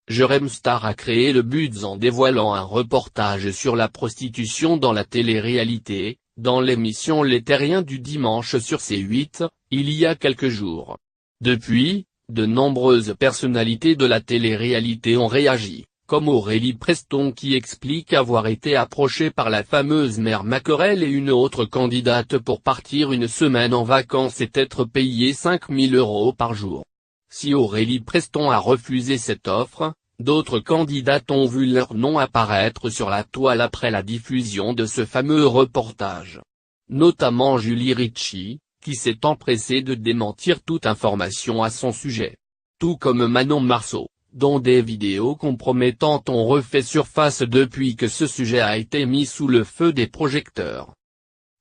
Jérém Star a créé le buzz en dévoilant un reportage sur la prostitution dans la télé-réalité, dans l'émission Les Terriens du dimanche sur C8, il y a quelques jours. Depuis, de nombreuses personnalités de la télé-réalité ont réagi, comme Aurélie Preston qui explique avoir été approchée par la fameuse mère Macquerel et une autre candidate pour partir une semaine en vacances et être payée 5 000 € par jour. Si Aurélie Preston a refusé cette offre, d'autres candidates ont vu leur nom apparaître sur la toile après la diffusion de ce fameux reportage. Notamment Julie Ritchie, qui s'est empressée de démentir toute information à son sujet. Tout comme Manon Marceau, dont des vidéos compromettantes ont refait surface depuis que ce sujet a été mis sous le feu des projecteurs.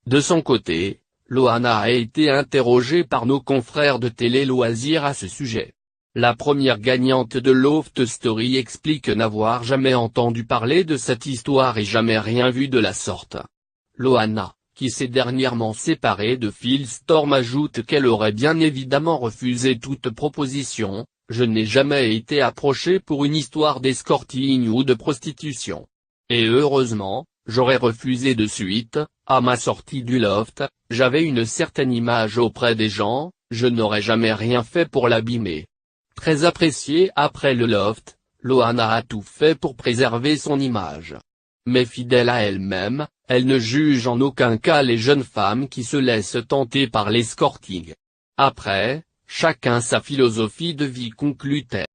De son côté, Loana a été interrogée par nos confrères de Télé Loisirs à ce sujet. La première gagnante de Loft Story explique n'avoir jamais entendu parler de cette histoire et jamais rien vu de la sorte. Loana, qui s'est dernièrement séparée de Phil Storm, ajoute qu'elle aurait bien évidemment refusé toute proposition. Je n'ai jamais été approchée pour une histoire d'escorting ou de prostitution. Et heureusement, j'aurais refusé de suite. À ma sortie du loft, j'avais une certaine image auprès des gens, je n'aurais jamais rien fait pour l'abîmer. Très appréciée après le loft, Loana a tout fait pour préserver son image. Mais fidèle à elle-même, elle ne juge en aucun cas les jeunes femmes qui se laissent tenter par l'escorting. Après, chacun sa philosophie de vie, conclut-elle.